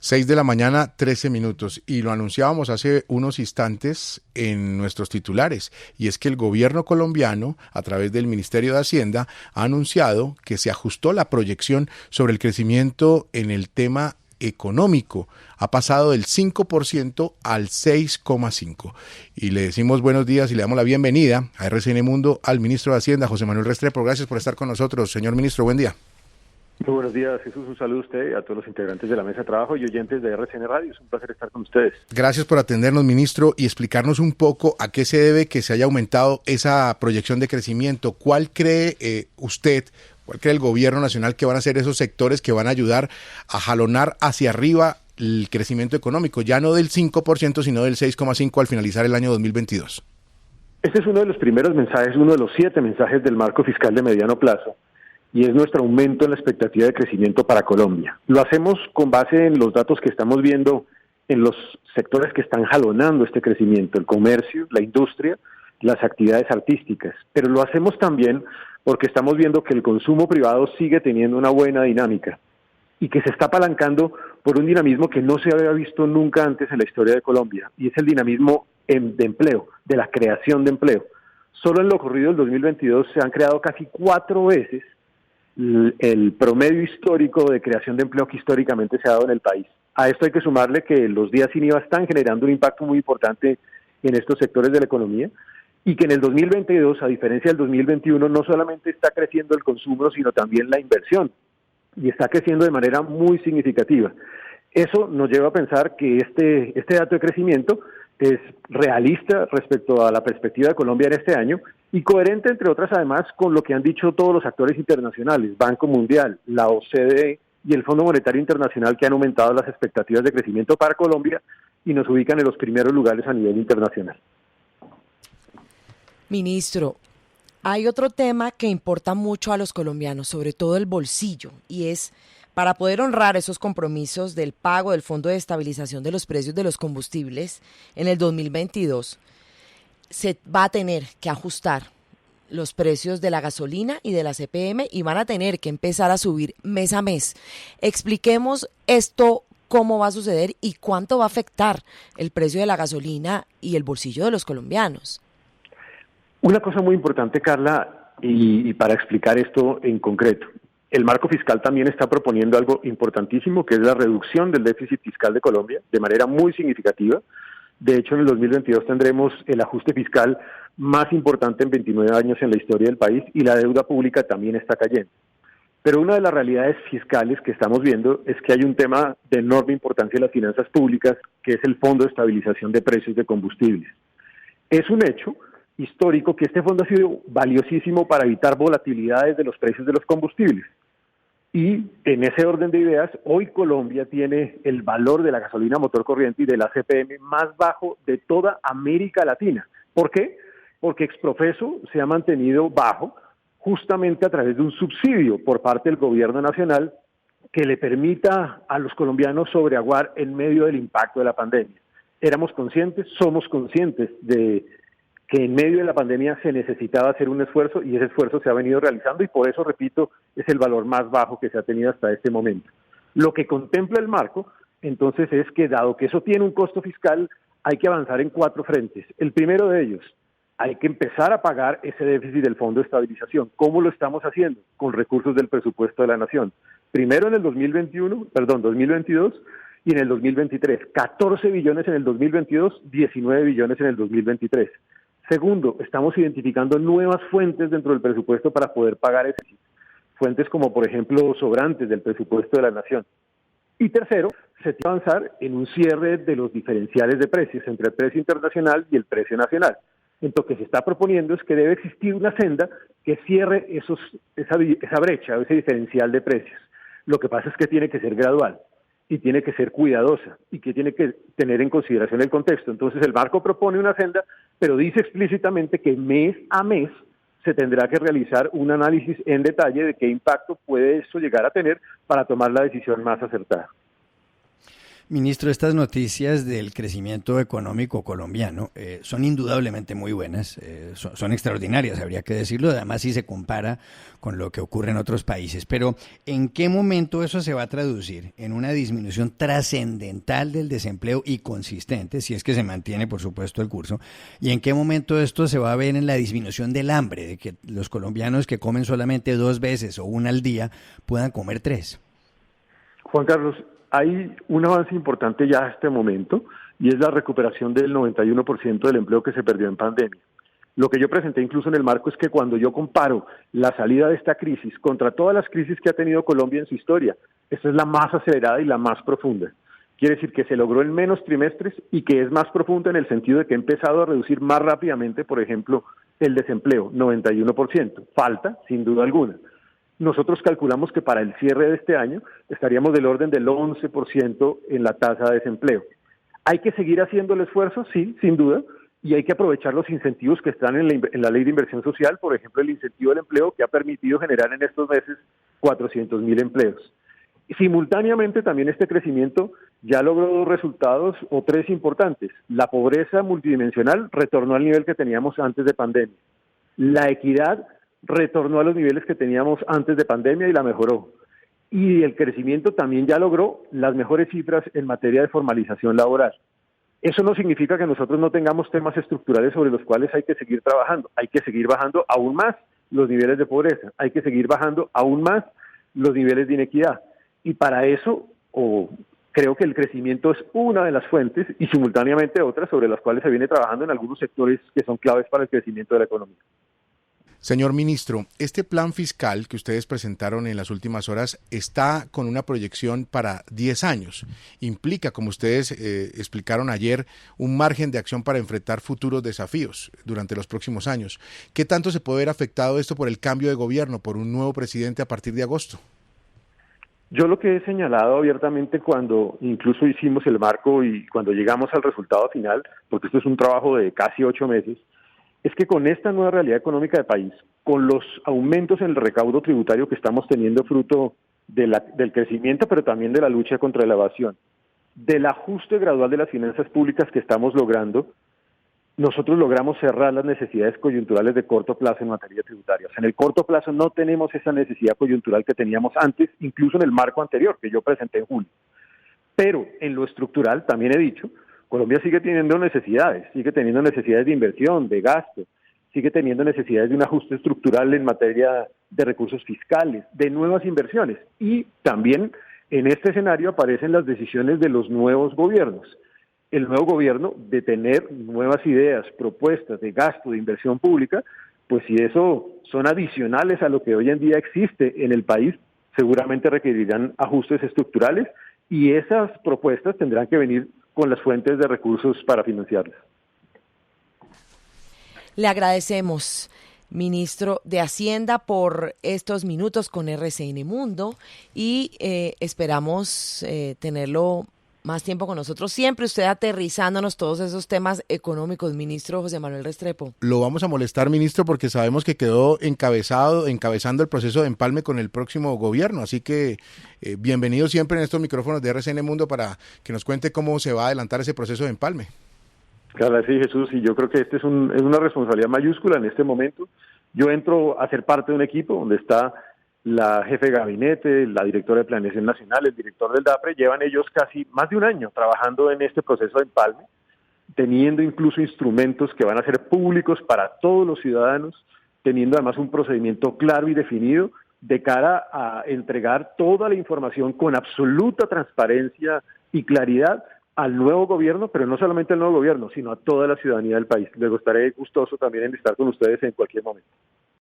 6 de la mañana, 13 minutos, y lo anunciábamos hace unos instantes en nuestros titulares, y es que el gobierno colombiano, a través del Ministerio de Hacienda, ha anunciado que se ajustó la proyección sobre el crecimiento en el tema económico. Ha pasado del 5% al 6,5%. Y le decimos buenos días y le damos la bienvenida a RCN Mundo al ministro de Hacienda, José Manuel Restrepo. Gracias por estar con nosotros, señor ministro. Buen día. Muy buenos días, Jesús. Un saludo a usted, a todos los integrantes de la mesa de trabajo y oyentes de RCN Radio. Es un placer estar con ustedes. Gracias por atendernos, ministro, y explicarnos un poco a qué se debe que se haya aumentado esa proyección de crecimiento. ¿Cuál cree usted, cuál cree el gobierno nacional que van a ser esos sectores que van a ayudar a jalonar hacia arriba el crecimiento económico, ya no del 5%, sino del 6,5% al finalizar el año 2022? Este es uno de los primeros mensajes, uno de los 7 mensajes del marco fiscal de mediano plazo, y es nuestro aumento en la expectativa de crecimiento para Colombia. Lo hacemos con base en los datos que estamos viendo en los sectores que están jalonando este crecimiento, el comercio, la industria, las actividades artísticas, pero lo hacemos también porque estamos viendo que el consumo privado sigue teniendo una buena dinámica y que se está apalancando por un dinamismo que no se había visto nunca antes en la historia de Colombia, y es el dinamismo de empleo, de la creación de empleo. Solo en lo ocurrido del 2022 se han creado casi 4 veces el promedio histórico de creación de empleo que históricamente se ha dado en el país. A esto hay que sumarle que los días sin IVA están generando un impacto muy importante en estos sectores de la economía, y que en el 2022, a diferencia del 2021, no solamente está creciendo el consumo, sino también la inversión, y está creciendo de manera muy significativa. Eso nos lleva a pensar que este dato de crecimiento es realista respecto a la perspectiva de Colombia en este año y coherente, entre otras, además, con lo que han dicho todos los actores internacionales, Banco Mundial, la OCDE y el Fondo Monetario Internacional, que han aumentado las expectativas de crecimiento para Colombia y nos ubican en los primeros lugares a nivel internacional. Ministro, hay otro tema que importa mucho a los colombianos, sobre todo el bolsillo, y es para poder honrar esos compromisos del pago del Fondo de Estabilización de los Precios de los Combustibles en el 2022, se va a tener que ajustar los precios de la gasolina y de la CPM y van a tener que empezar a subir mes a mes. Expliquemos esto, cómo va a suceder y cuánto va a afectar el precio de la gasolina y el bolsillo de los colombianos. Una cosa muy importante, Carla, y para explicar esto en concreto, el marco fiscal también está proponiendo algo importantísimo, que es la reducción del déficit fiscal de Colombia de manera muy significativa. De hecho, en el 2022 tendremos el ajuste fiscal más importante en 29 años en la historia del país, y la deuda pública también está cayendo. Pero una de las realidades fiscales que estamos viendo es que hay un tema de enorme importancia en las finanzas públicas, que es el Fondo de Estabilización de Precios de Combustibles. Es un hecho histórico que este fondo ha sido valiosísimo para evitar volatilidades de los precios de los combustibles. Y en ese orden de ideas, hoy Colombia tiene el valor de la gasolina motor corriente y de la CPM más bajo de toda América Latina. ¿Por qué? Porque exprofeso se ha mantenido bajo justamente a través de un subsidio por parte del gobierno nacional que le permita a los colombianos sobreaguar en medio del impacto de la pandemia. Éramos conscientes, somos conscientes de que en medio de la pandemia se necesitaba hacer un esfuerzo, y ese esfuerzo se ha venido realizando, y por eso, repito, es el valor más bajo que se ha tenido hasta este momento. Lo que contempla el marco, entonces, es que dado que eso tiene un costo fiscal, hay que avanzar en 4 frentes. El primero de ellos, hay que empezar a pagar ese déficit del Fondo de Estabilización. ¿Cómo lo estamos haciendo? Con recursos del presupuesto de la Nación. Primero en el 2022, y en el 2023. 14 billones en el 2022, 19 billones en el 2023. Segundo, estamos identificando nuevas fuentes dentro del presupuesto para poder pagar ese. Fuentes como, por ejemplo, sobrantes del presupuesto de la Nación. Y tercero, se tiene que avanzar en un cierre de los diferenciales de precios entre el precio internacional y el precio nacional. Entonces, lo que se está proponiendo es que debe existir una senda que cierre esa brecha, ese diferencial de precios. Lo que pasa es que tiene que ser gradual y tiene que ser cuidadosa y que tiene que tener en consideración el contexto. Entonces, el marco propone una senda, pero dice explícitamente que mes a mes se tendrá que realizar un análisis en detalle de qué impacto puede eso llegar a tener para tomar la decisión más acertada. Ministro, estas noticias del crecimiento económico colombiano son indudablemente muy buenas, son extraordinarias, habría que decirlo, además si se compara con lo que ocurre en otros países. Pero, ¿en qué momento eso se va a traducir en una disminución trascendental del desempleo y consistente, si es que se mantiene, por supuesto, el curso? ¿Y en qué momento esto se va a ver en la disminución del hambre, de que los colombianos que comen solamente 2 veces o una al día puedan comer 3? Juan Carlos, hay un avance importante ya a este momento y es la recuperación del 91% del empleo que se perdió en pandemia. Lo que yo presenté incluso en el marco es que cuando yo comparo la salida de esta crisis contra todas las crisis que ha tenido Colombia en su historia, esta es la más acelerada y la más profunda. Quiere decir que se logró en menos trimestres y que es más profunda en el sentido de que ha empezado a reducir más rápidamente, por ejemplo, el desempleo, 91%. Falta, sin duda alguna. Nosotros calculamos que para el cierre de este año estaríamos del orden del 11% en la tasa de desempleo. ¿Hay que seguir haciendo el esfuerzo? Sí, sin duda, y hay que aprovechar los incentivos que están en la Ley de Inversión Social, por ejemplo, el incentivo del empleo que ha permitido generar en estos meses 400.000 empleos. Y simultáneamente también este crecimiento ya logró 2 resultados o 3 importantes. La pobreza multidimensional retornó al nivel que teníamos antes de pandemia. La equidad retornó a los niveles que teníamos antes de pandemia y la mejoró. Y el crecimiento también ya logró las mejores cifras en materia de formalización laboral. Eso no significa que nosotros no tengamos temas estructurales sobre los cuales hay que seguir trabajando. Hay que seguir bajando aún más los niveles de pobreza. Hay que seguir bajando aún más los niveles de inequidad. Y para eso, creo que el crecimiento es una de las fuentes y simultáneamente otras sobre las cuales se viene trabajando en algunos sectores que son claves para el crecimiento de la economía. Señor ministro, este plan fiscal que ustedes presentaron en las últimas horas está con una proyección para 10 años. Implica, como ustedes explicaron ayer, un margen de acción para enfrentar futuros desafíos durante los próximos años. ¿Qué tanto se puede ver afectado esto por el cambio de gobierno, por un nuevo presidente a partir de agosto? Yo lo que he señalado abiertamente cuando incluso hicimos el marco y cuando llegamos al resultado final, porque esto es un trabajo de casi 8 meses, es que con esta nueva realidad económica del país, con los aumentos en el recaudo tributario que estamos teniendo fruto del crecimiento, pero también de la lucha contra la evasión, del ajuste gradual de las finanzas públicas que estamos logrando, nosotros logramos cerrar las necesidades coyunturales de corto plazo en materia tributaria. O sea, en el corto plazo no tenemos esa necesidad coyuntural que teníamos antes, incluso en el marco anterior que yo presenté en julio. Pero en lo estructural, también he dicho, Colombia sigue teniendo necesidades de inversión, de gasto, sigue teniendo necesidades de un ajuste estructural en materia de recursos fiscales, de nuevas inversiones. Y también en este escenario aparecen las decisiones de los nuevos gobiernos. El nuevo gobierno de tener nuevas ideas, propuestas de gasto, de inversión pública, pues si eso son adicionales a lo que hoy en día existe en el país, seguramente requerirán ajustes estructurales y esas propuestas tendrán que venir con las fuentes de recursos para financiarlas. Le agradecemos, ministro de Hacienda, por estos minutos con RCN Mundo y esperamos tenerlo más tiempo con nosotros, siempre usted aterrizándonos todos esos temas económicos, ministro José Manuel Restrepo. Lo vamos a molestar, ministro, porque sabemos que quedó encabezando el proceso de empalme con el próximo gobierno, así que bienvenido siempre en estos micrófonos de RCN Mundo para que nos cuente cómo se va a adelantar ese proceso de empalme. Claro, sí, Jesús, y yo creo que este es una responsabilidad mayúscula en este momento. Yo entro a ser parte de un equipo donde está la jefe de gabinete, la directora de Planeación Nacional, el director del DAPRE, llevan ellos casi más de un año trabajando en este proceso de empalme, teniendo incluso instrumentos que van a ser públicos para todos los ciudadanos, teniendo además un procedimiento claro y definido de cara a entregar toda la información con absoluta transparencia y claridad al nuevo gobierno, pero no solamente al nuevo gobierno, sino a toda la ciudadanía del país. Luego estaré gustoso también en estar con ustedes en cualquier momento.